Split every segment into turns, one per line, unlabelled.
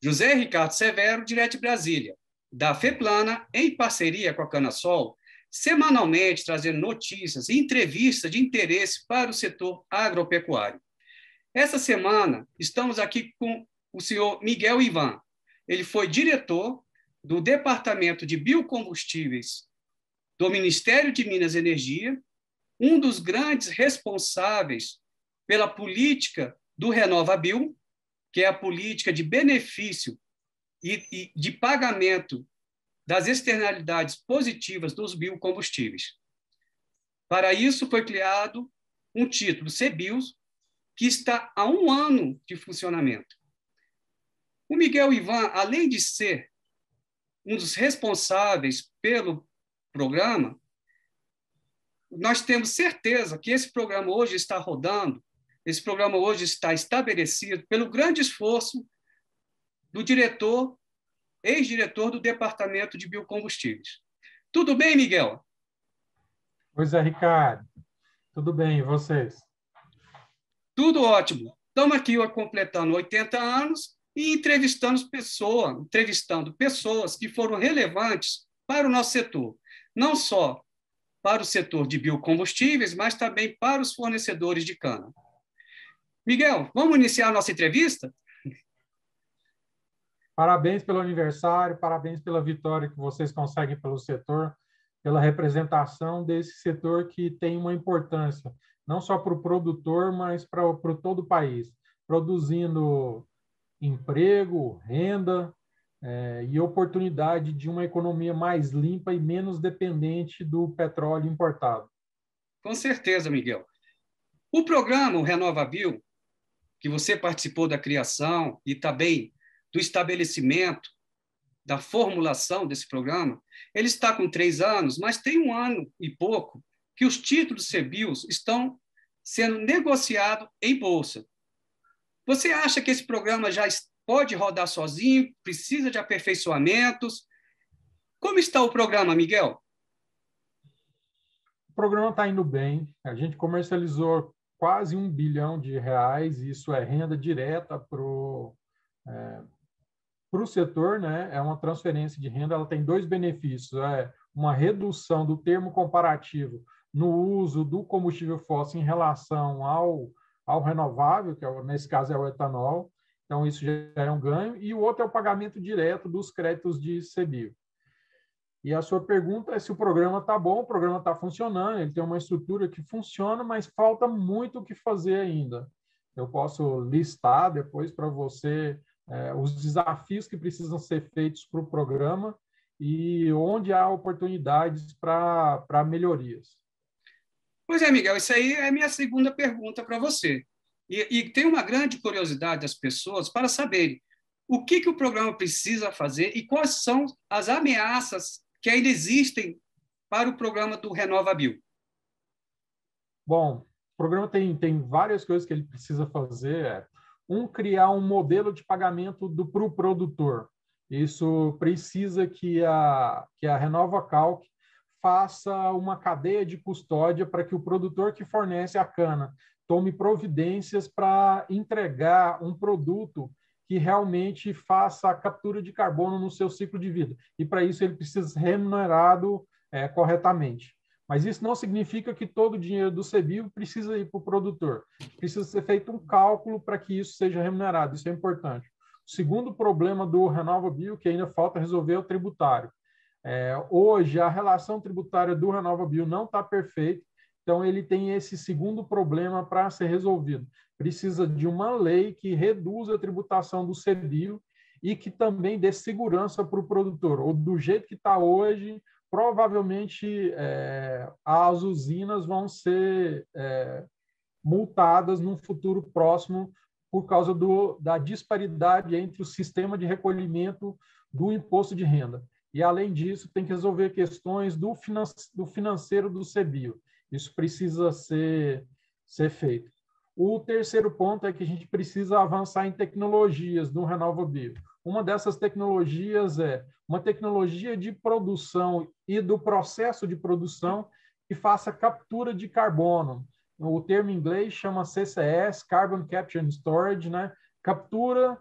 José Ricardo Severo, direto de Brasília, da FEPLANA, em parceria com a Canasol, semanalmente trazendo notícias e entrevistas de interesse para o setor agropecuário. Essa semana, estamos aqui com o senhor Miguel Ivan. Ele foi diretor do Departamento de Biocombustíveis do Ministério de Minas e Energia, um dos grandes responsáveis pela política do RenovaBio, que é a política de benefício e de pagamento das externalidades positivas dos biocombustíveis. Para isso, foi criado um título, CBIOS, que está há 1 ano de funcionamento. O Miguel Ivan, além de ser um dos responsáveis pelo programa, nós temos certeza que esse programa hoje está rodando, esse programa hoje está estabelecido pelo grande esforço do diretor, ex-diretor do Departamento de Biocombustíveis. Tudo bem, Miguel?
Pois é, Ricardo. Tudo bem, e vocês?
Tudo ótimo. Estamos aqui completando 80 anos e entrevistando pessoas que foram relevantes para o nosso setor. Não só para o setor de biocombustíveis, mas também para os fornecedores de cana. Miguel, vamos iniciar a nossa entrevista?
Parabéns pelo aniversário, parabéns pela vitória que vocês conseguem pelo setor, pela representação desse setor que tem uma importância, não só para o produtor, mas para todo o país, produzindo emprego, renda e oportunidade de uma economia mais limpa e menos dependente do petróleo importado.
Com certeza, Miguel. O programa, o RenovaBio, que você participou da criação e também do estabelecimento, da formulação desse programa, ele está com 3 anos, mas tem 1 ano e pouco que os títulos CBIOS estão sendo negociados em bolsa. Você acha que esse programa já pode rodar sozinho, precisa de aperfeiçoamentos? Como está o programa, Miguel?
O programa está indo bem. A gente comercializou quase R$ 1 bilhão, isso é renda direta para o setor, né? É uma transferência de renda, ela tem 2 benefícios, uma redução do termo comparativo no uso do combustível fóssil em relação ao renovável, que nesse caso é o etanol, então isso já é um ganho, e o outro é o pagamento direto dos créditos de CBIO. E a sua pergunta é se o programa está bom. O programa está funcionando, ele tem uma estrutura que funciona, mas falta muito o que fazer ainda. Eu posso listar depois para você os desafios que precisam ser feitos para o programa e onde há oportunidades para melhorias.
Pois é, Miguel, isso aí é a minha segunda pergunta para você. E tem uma grande curiosidade das pessoas para saberem o que o programa precisa fazer e quais são as ameaças que ainda existem para o programa do RenovaBio.
Bom, o programa tem várias coisas que ele precisa fazer. Criar um modelo de pagamento para o produtor. Isso precisa que a RenovaCalc faça uma cadeia de custódia para que o produtor que fornece a cana tome providências para entregar um produto que realmente faça a captura de carbono no seu ciclo de vida. E, para isso, ele precisa ser remunerado corretamente. Mas isso não significa que todo o dinheiro do CBIO precisa ir para o produtor. Precisa ser feito um cálculo para que isso seja remunerado. Isso é importante. O segundo problema do RenovaBio, que ainda falta resolver, é o tributário. Hoje, a relação tributária do RenovaBio não está perfeita, então ele tem esse segundo problema para ser resolvido. Precisa de uma lei que reduza a tributação do CBIO e que também dê segurança para o produtor. Ou do jeito que está hoje, provavelmente as usinas vão ser multadas num futuro próximo por causa da disparidade entre o sistema de recolhimento do imposto de renda. E, além disso, tem que resolver questões do financeiro do CBIO. Isso precisa ser feito. O terceiro ponto é que a gente precisa avançar em tecnologias do RenovaBio. Uma dessas tecnologias é uma tecnologia de produção e do processo de produção que faça captura de carbono. O termo em inglês chama CCS, Carbon Capture and Storage, né? Captura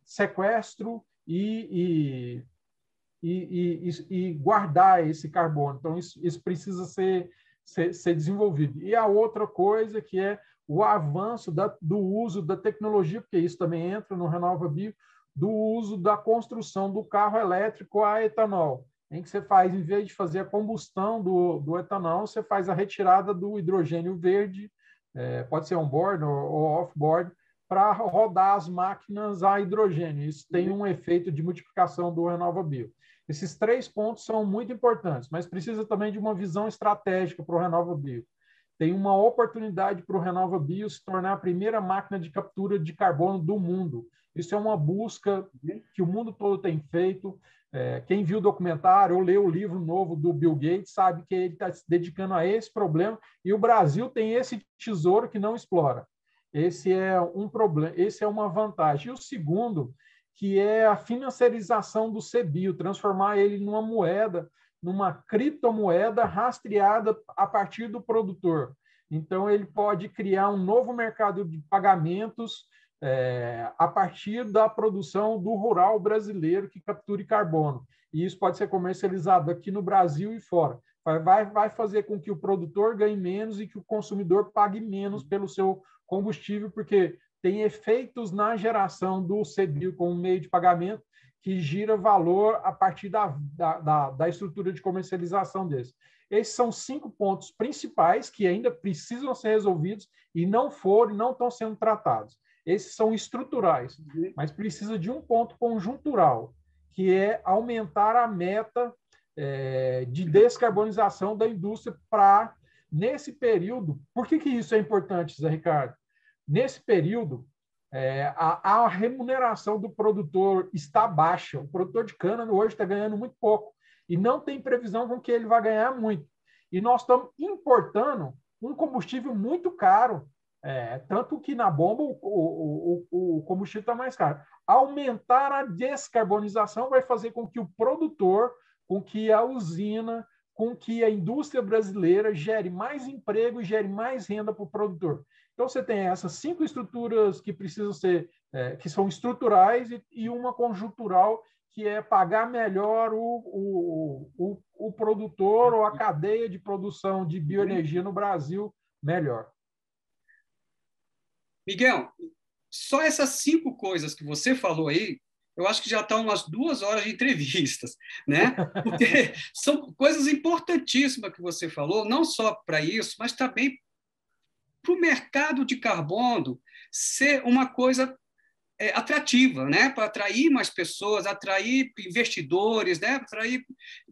sequestro e guardar esse carbono. Então, isso precisa ser desenvolvido. E a outra coisa que é o avanço do uso da tecnologia, porque isso também entra no RenovaBio, do uso da construção do carro elétrico a etanol, em que você faz, em vez de fazer a combustão do etanol, você faz a retirada do hidrogênio verde, pode ser on-board ou off-board, para rodar as máquinas a hidrogênio. Isso tem um efeito de multiplicação do RenovaBio. Esses 3 pontos são muito importantes, mas precisa também de uma visão estratégica para o RenovaBio. Tem uma oportunidade para o RenovaBio se tornar a primeira máquina de captura de carbono do mundo. Isso é uma busca que o mundo todo tem feito. Quem viu o documentário ou leu o livro novo do Bill Gates sabe que ele está se dedicando a esse problema e o Brasil tem esse tesouro que não explora. Esse é um problema, esse é uma vantagem. E o segundo, que é a financiarização do CBIO, transformar ele numa moeda, numa criptomoeda rastreada a partir do produtor. Então, ele pode criar um novo mercado de pagamentos a partir da produção do rural brasileiro que capture carbono. E isso pode ser comercializado aqui no Brasil e fora. Vai fazer com que o produtor ganhe menos e que o consumidor pague menos pelo seu combustível, porque tem efeitos na geração do CBIO como meio de pagamento que gira valor a partir da estrutura de comercialização desse. Esses são 5 pontos principais que ainda precisam ser resolvidos e não estão sendo tratados. Esses são estruturais, mas precisa de um ponto conjuntural, que é aumentar a meta de descarbonização da indústria para, nesse período... Por que isso é importante, Zé Ricardo? Nesse período, a remuneração do produtor está baixa. O produtor de cana hoje está ganhando muito pouco e não tem previsão com que ele vai ganhar muito. E nós estamos importando um combustível muito caro, tanto que na bomba o combustível está mais caro. Aumentar a descarbonização vai fazer com que o produtor, com que a usina, com que a indústria brasileira gere mais emprego e gere mais renda para o produtor. Então, você tem essas 5 estruturas que precisam ser, que são estruturais e uma conjuntural, que é pagar melhor o produtor ou a cadeia de produção de bioenergia no Brasil melhor.
Miguel, só essas 5 coisas que você falou aí, eu acho que já estão umas 2 horas de entrevistas, né? Porque são coisas importantíssimas que você falou, não só para isso, mas também para o mercado de carbono ser uma coisa atrativa, né? Para atrair mais pessoas, atrair investidores, né? Atrair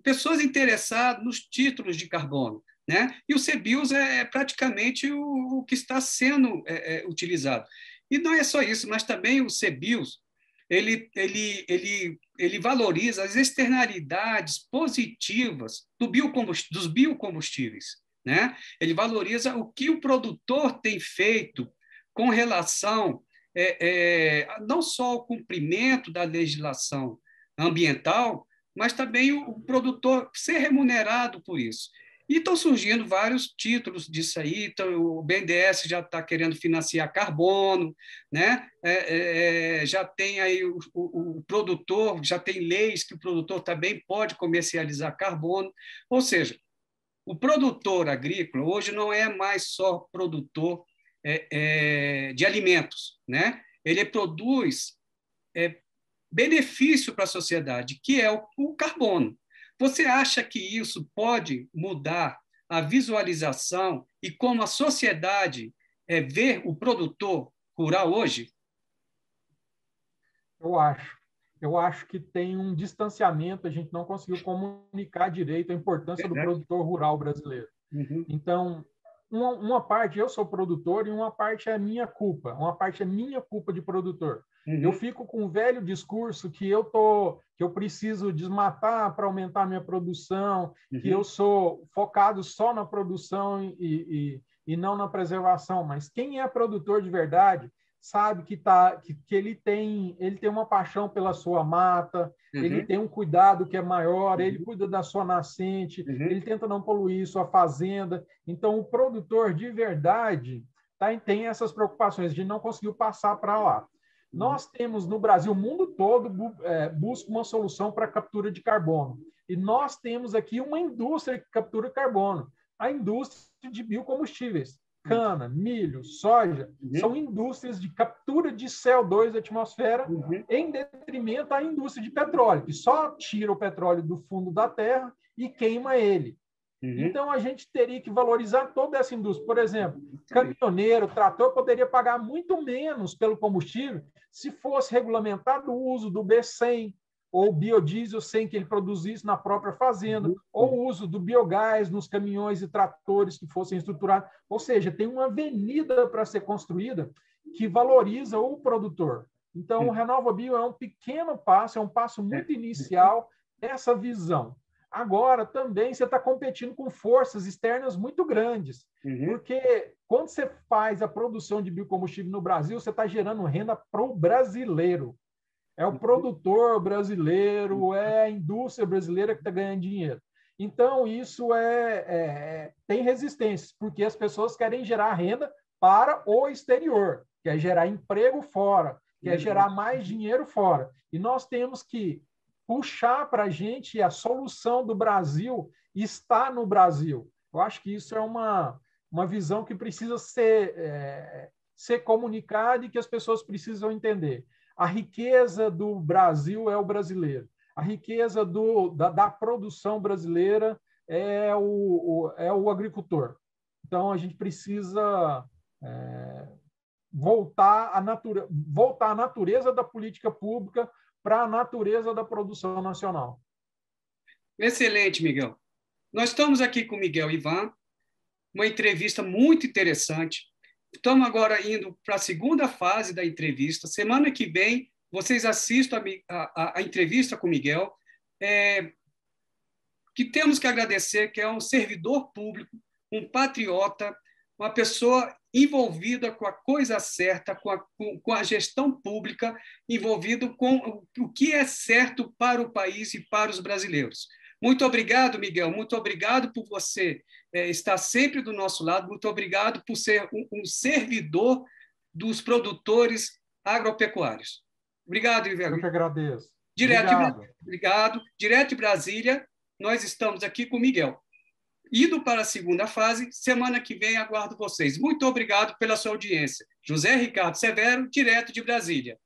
pessoas interessadas nos títulos de carbono. Né? E o CBIOS é praticamente o que está sendo utilizado. E não é só isso, mas também o CBIOS ele valoriza as externalidades positivas dos biocombustíveis. Né? Ele valoriza o que o produtor tem feito com relação não só ao cumprimento da legislação ambiental, mas também o produtor ser remunerado por isso. E estão surgindo vários títulos disso aí. Então, o BNDES já está querendo financiar carbono, né? Já tem aí o produtor, já tem leis que o produtor também pode comercializar carbono. Ou seja, o produtor agrícola hoje não é mais só produtor de alimentos, né? Ele produz benefício para a sociedade, que é o carbono. Você acha que isso pode mudar a visualização e como a sociedade vê o produtor rural hoje?
Eu acho que tem um distanciamento, a gente não conseguiu comunicar direito a importância do produtor rural brasileiro.
Uhum.
Então, uma parte eu sou produtor e uma parte é minha culpa, de produtor. Uhum. Eu fico com o velho discurso que eu preciso desmatar para aumentar a minha produção, que eu sou focado só na produção e não na preservação. Mas quem é produtor de verdade sabe que ele tem uma paixão pela sua mata, ele tem um cuidado que é maior, ele cuida da sua nascente, ele tenta não poluir sua fazenda. Então, o produtor de verdade tem essas preocupações de não conseguir passar para lá. Nós temos no Brasil, o mundo todo busca uma solução para a captura de carbono. E nós temos aqui uma indústria que captura carbono, a indústria de biocombustíveis. Cana, milho, soja, são indústrias de captura de CO2 da atmosfera, em detrimento da indústria de petróleo, que só tira o petróleo do fundo da terra e queima ele. Então, a gente teria que valorizar toda essa indústria. Por exemplo, caminhoneiro, trator, poderia pagar muito menos pelo combustível se fosse regulamentado o uso do B100 ou biodiesel sem que ele produzisse na própria fazenda, ou o uso do biogás nos caminhões e tratores que fossem estruturados. Ou seja, tem uma avenida para ser construída que valoriza o produtor. Então, o RenovaBio é um pequeno passo, é um passo muito inicial dessa visão. Agora, também, você está competindo com forças externas muito grandes, porque quando você faz a produção de biocombustível no Brasil, você está gerando renda para o brasileiro. É o produtor brasileiro, é a indústria brasileira que está ganhando dinheiro. Então, isso tem resistência, porque as pessoas querem gerar renda para o exterior, quer gerar emprego fora, quer gerar mais dinheiro fora. E nós temos que puxar para a gente a solução do Brasil está no Brasil. Eu acho que isso é uma visão que precisa ser comunicada e que as pessoas precisam entender. A riqueza do Brasil é o brasileiro. A riqueza da produção brasileira é o agricultor. Então, a gente precisa voltar à natureza da política pública para a natureza da produção nacional.
Excelente, Miguel. Nós estamos aqui com o Miguel Ivan, uma entrevista muito interessante. Estamos agora indo para a segunda fase da entrevista. Semana que vem, vocês assistam a entrevista com o Miguel, que temos que agradecer, que é um servidor público, um patriota, uma pessoa envolvida com a coisa certa, com a gestão pública, envolvido com o que é certo para o país e para os brasileiros. Muito obrigado, Miguel. Muito obrigado por você estar sempre do nosso lado. Muito obrigado por ser um servidor dos produtores agropecuários. Obrigado, Miguel.
Eu que agradeço.
Obrigado. Direto de Brasília, nós estamos aqui com o Miguel. Indo para a segunda fase, semana que vem aguardo vocês. Muito obrigado pela sua audiência. José Ricardo Severo, direto de Brasília.